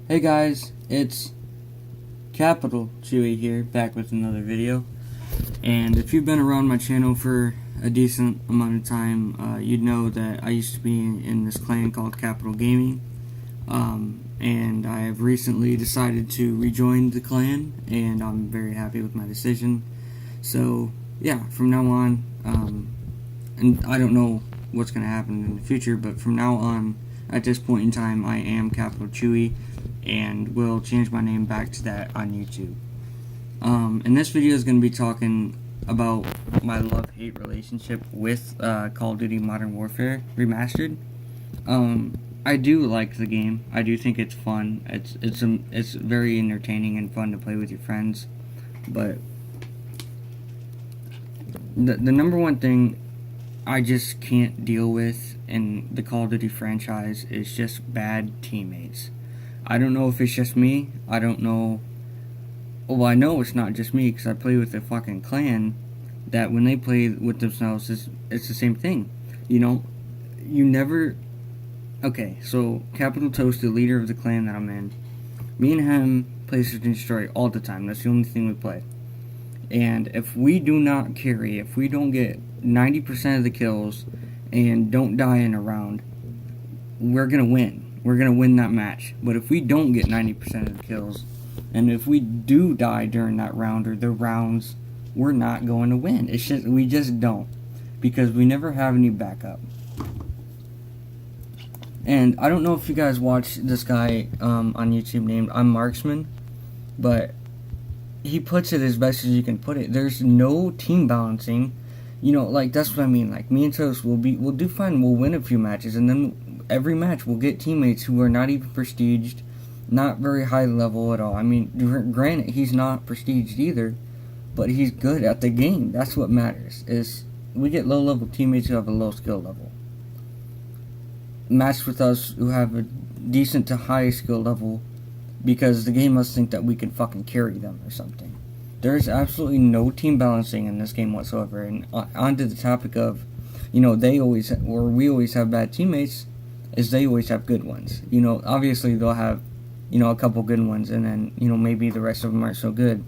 Hey guys, it's Capital Chewy here, back with another video. And if you've been around my channel for a decent amount of time, you'd know that I used to be in this clan called Capital Gaming. And I have recently decided to rejoin the clan, and I'm very happy with my decision. So, yeah, from now on, and I don't know what's going to happen in the future, but from now on, at this point in time, I am Capital Chewy, and will change my name back to that on YouTube. And this video is going to be talking about my love-hate relationship with Call of Duty Modern Warfare Remastered. I do like the game. I do think it's fun. It's very entertaining and fun to play with your friends. But the number one thing I just can't deal with in the Call of Duty franchise is just bad teammates. I don't know if it's just me. I don't know. Well, I know it's not just me because I play with a fucking clan that when they play with themselves, it's the same thing. You know, you never. Okay, so Capital Toast, the leader of the clan that I'm in, me and him play Search and Destroy all the time. That's the only thing we play. And if we do not carry, if we don't get 90% of the kills and don't die in a round, we're gonna win. We're gonna win that match. But if we don't get 90% of the kills, and if we do die during that round or the rounds, we're not going to win. It's just we just don't, because we never have any backup. And I don't know if you guys watch this guy on YouTube named I'm Marksman, but he puts it as best as you can put it. There's no team balancing. You know, like, that's what I mean. Like, me and Toast we'll do fine. We'll win a few matches, and then every match we'll get teammates who are not even prestiged, not very high level at all. I mean, granted, he's not prestiged either, but he's good at the game. That's what matters. Is we get low level teammates who have a low skill level. Match with us who have a decent to high skill level, because the game must think that we can fucking carry them or something. There's absolutely no team balancing in this game whatsoever. And onto the topic of, you know, we always have bad teammates, is they always have good ones. You know, obviously they'll have, you know, a couple good ones, and then, you know, maybe the rest of them aren't so good.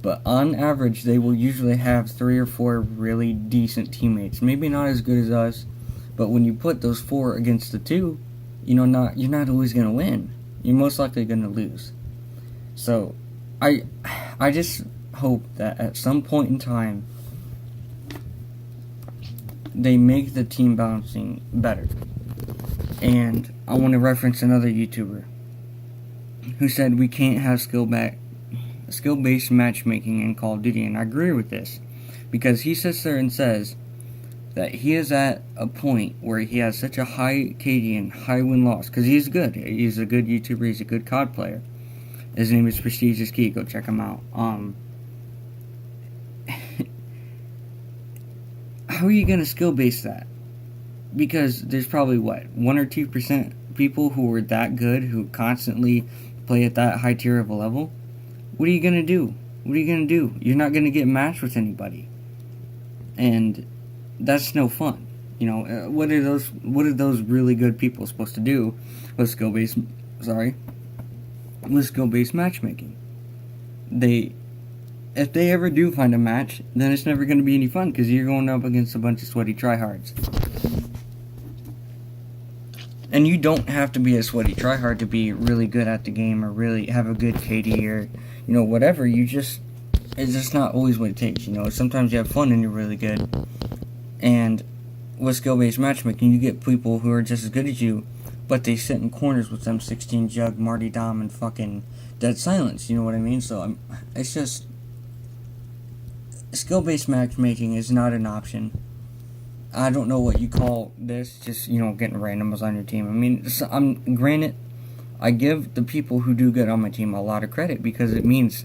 But on average, they will usually have 3 or 4 really decent teammates. Maybe not as good as us, but when you put those 4 against the 2, you know, you're not always going to win. You're most likely going to lose. So, I just hope that at some point in time, they make the team balancing better. And I want to reference another YouTuber who said we can't have skill-based matchmaking in Call of Duty, and I agree with this, because he sits there and says that he is at a point where he has such a high KD and high win-loss, because he's good. He's a good YouTuber. He's a good COD player. His name is Prestigious Key. Go check him out. How are you going to skill-base that? Because there's probably, 1 or 2% people who are that good, who constantly play at that high tier of a level. What are you going to do? What are you going to do? You're not going to get matched with anybody. And that's no fun. You know, what are those really good people supposed to do with skill-based matchmaking? If they ever do find a match, then it's never going to be any fun, because you're going up against a bunch of sweaty tryhards. And you don't have to be a sweaty tryhard to be really good at the game, or really have a good KD, or, you know, whatever. It's just not always what it takes, you know. Sometimes you have fun and you're really good. And with skill-based matchmaking, you get people who are just as good as you, but they sit in corners with them 16 Jug, Marty Dom, and fucking Dead Silence, you know what I mean? So, it's just, skill-based matchmaking is not an option. I don't know what you call this, just, you know, getting randoms on your team. I mean, granted, I give the people who do good on my team a lot of credit, because it means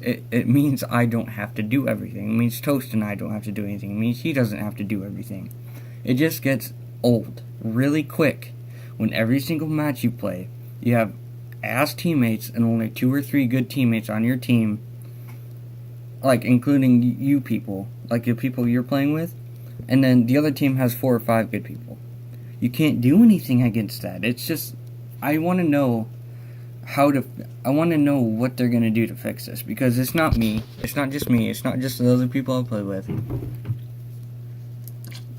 I don't have to do everything. It means Toast and I don't have to do anything. It means he doesn't have to do everything. It just gets old really quick when every single match you play, you have ass teammates and only 2 or 3 good teammates on your team, like, including you people, like the people you're playing with, and then the other team has 4 or 5 good people. You can't do anything against that. It's just, I want to know I want to know what they're gonna do to fix this, because it's not me. It's not just me. It's not just the other people I play with.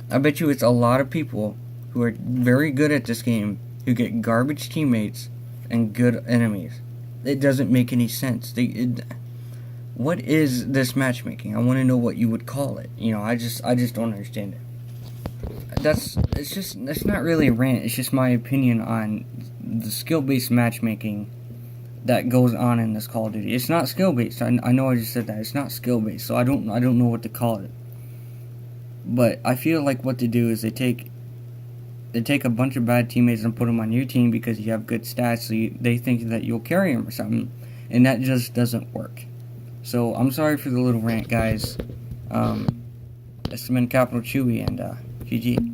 I bet you it's a lot of people who are very good at this game who get garbage teammates and good enemies. It doesn't make any sense. What is this matchmaking? I want to know what you would call it. You know, I just don't understand it. That's not really a rant. It's just my opinion on the skill-based matchmaking that goes on in this Call of Duty. It's not skill-based. I know I just said that. It's not skill-based, so I don't know what to call it. But I feel like what they do is they take a bunch of bad teammates and put them on your team because you have good stats, so they think that you'll carry them or something, and that just doesn't work. So I'm sorry for the little rant, guys. This has been Capital Chewy, and GG.